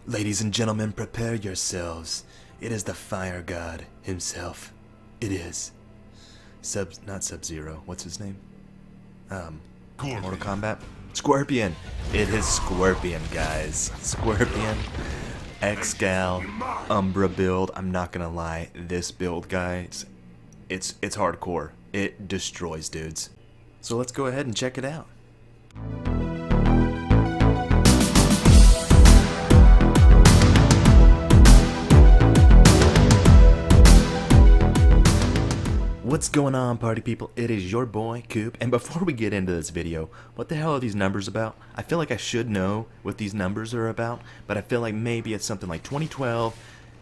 Ladies and gentlemen, prepare yourselves. It is the fire god himself. It is. Not Sub-Zero. What's his name? Mortal Kombat? Scorpion. It is Scorpion, guys. Scorpion. Excal. Umbra build. I'm not gonna lie. This build, guys, it's hardcore. It destroys dudes. So let's go ahead and check it out. What's going on, party people? It is your boy, Coop, and before we get into this video, what the hell are these numbers about? I feel like I should know what these numbers are about, but I feel like maybe it's something like 2012,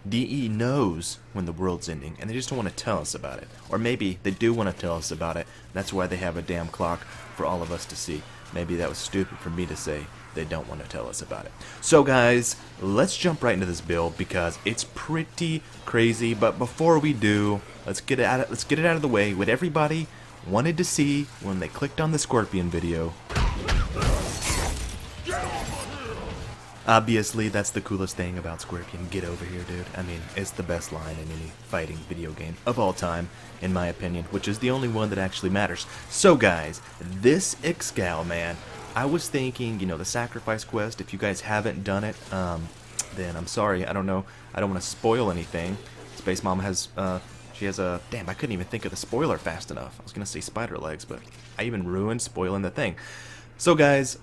DE knows when the world's ending, and they just don't want to tell us about it. Or maybe they do want to tell us about it, that's why they have a damn clock for all of us to see. Maybe that was stupid for me to say. They don't want to tell us about it. So guys, let's jump right into this build because it's pretty crazy. But before we do, let's get it out of the way. What everybody wanted to see when they clicked on the Scorpion video. Obviously, that's the coolest thing about Scorpion. Get over here, dude. I mean, it's the best line in any fighting video game of all time, in my opinion, which is the only one that actually matters. So guys, this Excalibur, man, I was thinking, you know, the sacrifice quest, if you guys haven't done it, then I'm sorry, I don't know, I don't want to spoil anything. Space Mama has, she has a, damn, I couldn't even think of the spoiler fast enough. I was going to say spider legs, but I even ruined spoiling the thing. So guys,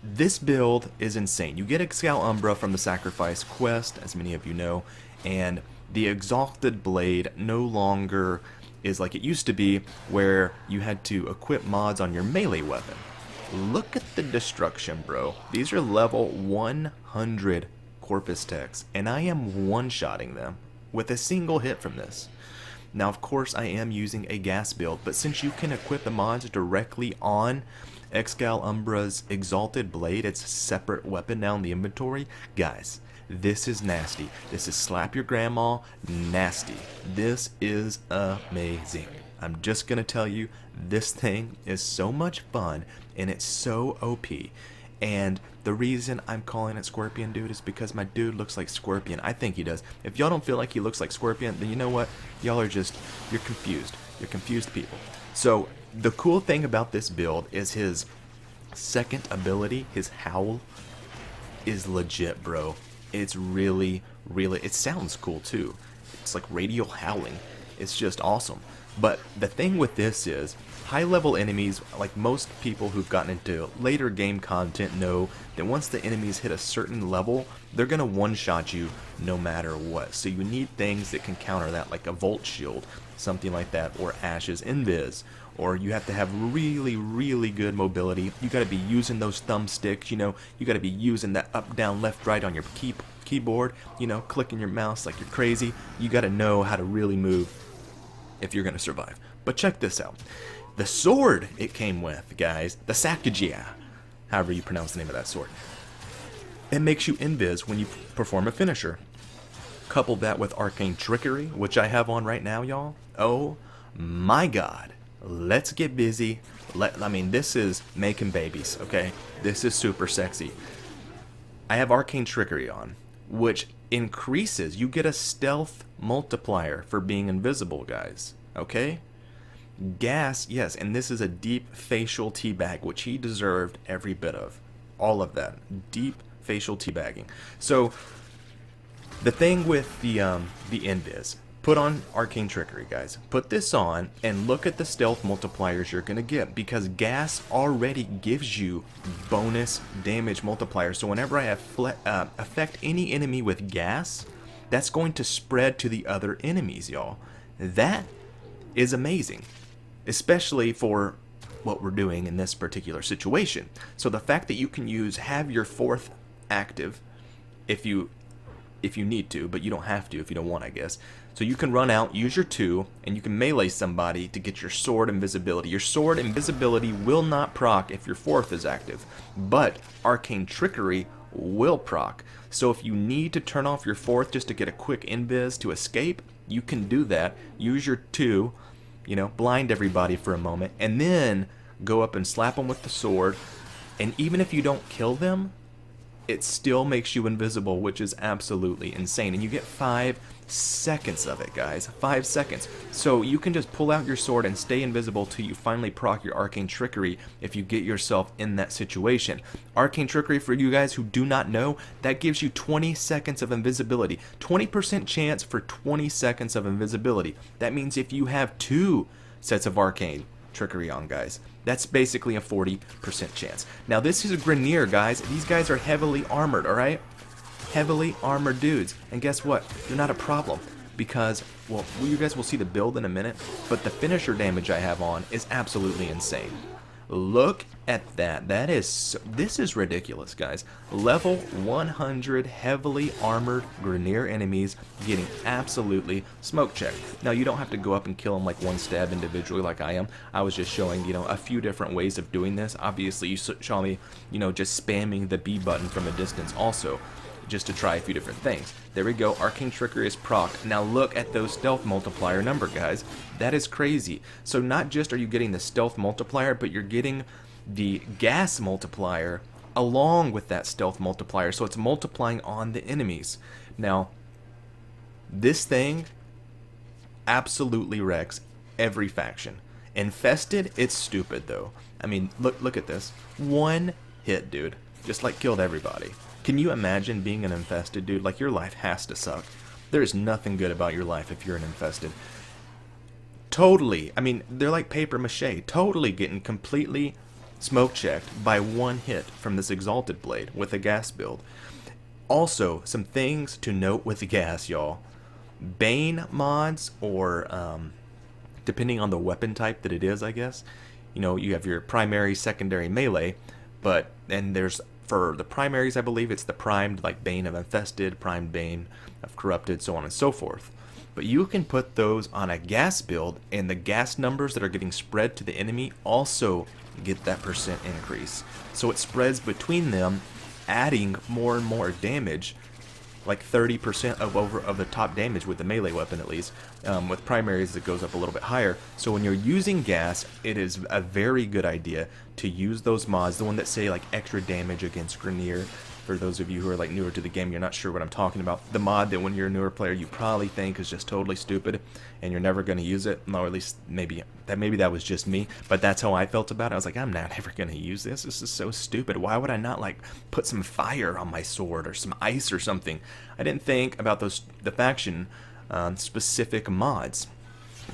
this build is insane. You get Excalibur Umbra from the sacrifice quest, as many of you know, and the Exalted Blade no longer is like it used to be, where you had to equip mods on your melee weapon. Look at the destruction, bro. These are level 100 Corpus Techs, and I am one-shotting them with a single hit from this. Now, of course, I am using a gas build, but since you can equip the mods directly on Excalibur Umbra's Exalted Blade, it's a separate weapon now in the inventory. Guys, this is nasty. This is slap your grandma nasty. This is amazing. I'm just gonna tell you, this thing is so much fun and it's so OP. And the reason I'm calling it Scorpion, dude, is because my dude looks like Scorpion. I think he does. If y'all don't feel like he looks like Scorpion, then you know what? Y'all are just, you're confused. You're confused people. So the cool thing about this build is his second ability, his howl, is legit, bro. It's really, it sounds cool too. It's like radial howling. It's just awesome. But the thing with this is, high-level enemies, like most people who've gotten into later game content know that once the enemies hit a certain level, they're going to one-shot you no matter what. So you need things that can counter that, like a Volt Shield, something like that, or Ash's Invis. Or you have to have really good mobility. You got to be using those thumbsticks, you know. You got to be using that up, down, left, right on your keyboard, you know, clicking your mouse like you're crazy. You got to know how to really move if you're going to survive. But check this out. The sword it came with, guys, the Sakajia, however you pronounce the name of that sword, it makes you invis when you perform a finisher. Couple that with Arcane Trickery, which I have on right now, y'all. Oh my god. Let's get busy. I mean, this is making babies, okay? This is super sexy. I have Arcane Trickery on, which increases, you get a stealth multiplier for being invisible, guys, okay? Gas, yes, and this is a deep facial teabag, which he deserved every bit of. All of that. Deep facial teabagging. So, the thing with the invis, put on Arcane Trickery, guys. Put this on and look at the stealth multipliers you're going to get, because gas already gives you bonus damage multipliers. So whenever I affect any enemy with gas, that's going to spread to the other enemies, y'all. That is amazing, especially for what we're doing in this particular situation. So the fact that you can have your fourth active if you need to, but you don't have to if you don't want, I guess. So you can run out, use your 2, and you can melee somebody to get your sword invisibility. Your sword invisibility will not proc if your 4th is active, but Arcane Trickery will proc. So if you need to turn off your 4th just to get a quick invis to escape, you can do that. Use your 2, you know, blind everybody for a moment, and then go up and slap them with the sword. And even if you don't kill them, it still makes you invisible, which is absolutely insane. And you get 5 seconds of it, guys. 5 seconds. So you can just pull out your sword and stay invisible till you finally proc your Arcane Trickery if you get yourself in that situation. Arcane Trickery, for you guys who do not know, that gives you 20 seconds of invisibility. 20% chance for 20 seconds of invisibility. That means if you have 2 sets of Arcane Trickery on, guys, that's basically a 40% chance. Now this is a Grenier, guys. These guys are heavily armored, alright? Heavily armored dudes. And guess what? They're not a problem. Because, well, you guys will see the build in a minute, but the finisher damage I have on is absolutely insane. Look at that. This is ridiculous, guys. Level 100 heavily armored Grenier enemies getting absolutely smoke checked. Now, you don't have to go up and kill them like one stab individually like I am. I was just showing, a few different ways of doing this. Obviously, you saw me, just spamming the B button from a distance also, just to try a few different things. There we go, Arcane Trickery is proc. Now look at those stealth multiplier number, guys. That is crazy. So not just are you getting the stealth multiplier, but you're getting the gas multiplier along with that stealth multiplier. So it's multiplying on the enemies. Now, this thing absolutely wrecks every faction. Infested, it's stupid though. I mean, look at this. One hit, dude. Just like killed everybody. Can you imagine being an infested, dude? Like, your life has to suck. There is nothing good about your life if you're an infested. Totally. I mean, they're like paper mache. Totally getting completely smoke checked by one hit from this Exalted Blade with a gas build. Also, some things to note with the gas, y'all. Bane mods, or depending on the weapon type that it is, I guess. You have your primary, secondary, melee, and there's, for the primaries, I believe it's the primed, like Bane of Infested, primed Bane of Corrupted, so on and so forth. But you can put those on a gas build, and the gas numbers that are getting spread to the enemy also get that percent increase. So it spreads between them, adding more and more damage, like 30% of the top damage with the melee weapon at least. With primaries it goes up a little bit higher. So when you're using gas, it is a very good idea to use those mods, the one that say like extra damage against Grenier. For those of you who are like newer to the game, you're not sure what I'm talking about. The mod that when you're a newer player you probably think is just totally stupid and you're never going to use it. No, at least maybe that was just me, but that's how I felt about it. I was like, I'm not ever going to use this. This is so stupid. Why would I not like put some fire on my sword or some ice or something? I didn't think about the faction specific mods.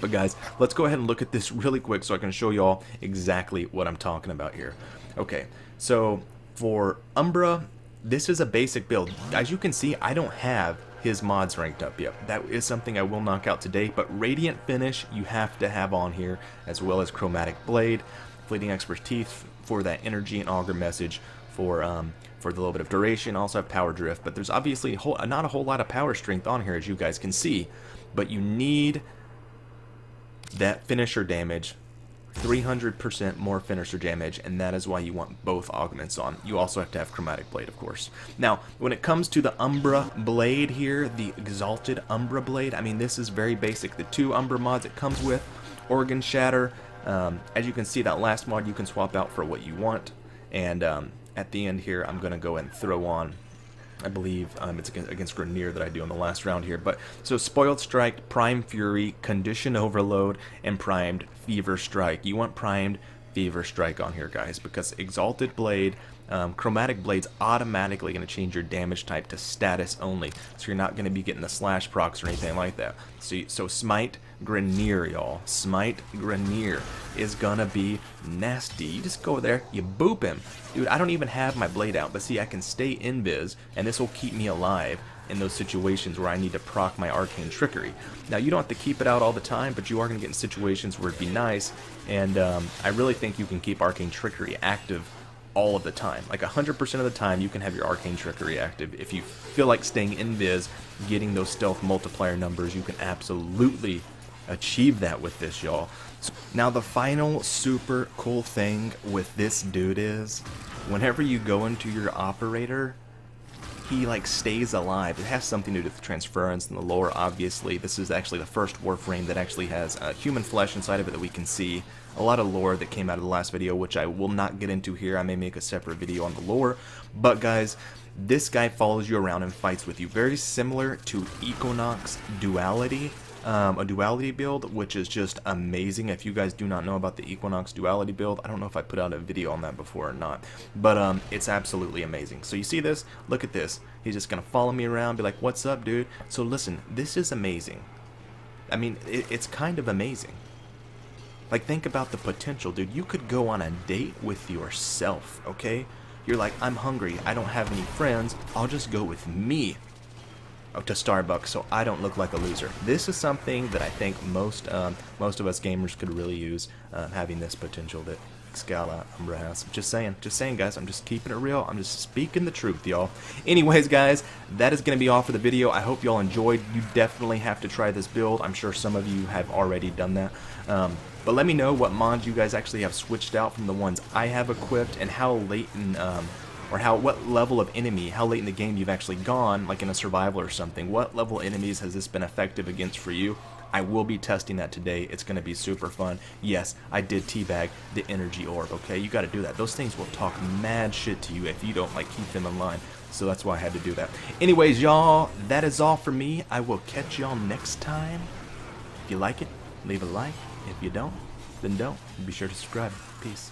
But guys, let's go ahead and look at this really quick so I can show y'all exactly what I'm talking about here. Okay, so for Umbra, this is a basic build. As you can see, I don't have his mods ranked up yet. That is something I will knock out today, but Radiant Finish you have to have on here, as well as Chromatic Blade, Fleeting Expertise for that energy, and Augur Message for the little bit of duration. Also have Power Drift, but there's obviously not a whole lot of power strength on here, as you guys can see, but you need that finisher damage, 300% more finisher damage, and that is why you want both augments on. You also have to have Chromatic Blade, of course. Now, when it comes to the Umbra Blade here, the Exalted Umbra Blade, I mean, this is very basic. The 2 Umbra mods it comes with, Organ Shatter. As you can see, that last mod you can swap out for what you want. And at the end here, I'm going to go ahead and throw on, I believe it's against Grenier that I do in the last round here. But so Spoiled Strike, Prime Fury, Condition Overload, and Primed Fever Strike. You want Primed Fever Strike on here, guys, because Exalted Blade, Chromatic Blade's automatically going to change your damage type to status only. So you're not going to be getting the slash procs or anything like that. So Smite Grenier, y'all. Smite Grenier is gonna be nasty. You just go there, you boop him. Dude, I don't even have my blade out, but see, I can stay invis, and this will keep me alive in those situations where I need to proc my Arcane Trickery. Now, you don't have to keep it out all the time, but you are going to get in situations where it'd be nice, and I really think you can keep Arcane Trickery active all of the time. Like 100% of the time, you can have your Arcane Trickery active. If you feel like staying invis, getting those stealth multiplier numbers, you can absolutely achieve that with this, y'all. So, now the final super cool thing with this dude is, whenever you go into your operator, he like stays alive. It has something to do with transference and the lore, obviously. This is actually the first Warframe that actually has human flesh inside of it that we can see. a lot of lore that came out of the last video, which I will not get into here. I may make a separate video on the lore. But guys, this guy follows you around and fights with you. Very similar to Equinox Duality. A duality build, which is just amazing. If you guys do not know about the Equinox duality build, I don't know if I put out a video on that before or not, but it's absolutely amazing. So you see this? Look at this. He's just gonna follow me around, be like, what's up, dude? So listen, this is amazing. I mean, it's kind of amazing. Like, think about the potential, dude. You could go on a date with yourself, okay? You're like, I'm hungry, I don't have any friends, I'll just go with me to Starbucks so I don't look like a loser. This is something that I think most of us gamers could really use, having this potential that Excalibur Umbra has. Just saying guys, I'm just keeping it real, I'm just speaking the truth, y'all. Anyways guys, that is going to be all for the video. I hope y'all enjoyed. You definitely have to try this build. I'm sure some of you have already done that. But let me know what mods you guys actually have switched out from the ones I have equipped, and how late in or what level of enemy, how late in the game you've actually gone, like in a survival or something. What level enemies has this been effective against for you? I will be testing that today. It's going to be super fun. Yes, I did teabag the energy orb, okay? You got to do that. Those things will talk mad shit to you if you don't, like, keep them in line. So that's why I had to do that. Anyways, y'all, that is all for me. I will catch y'all next time. If you like it, leave a like. If you don't, then don't. Be sure to subscribe. Peace.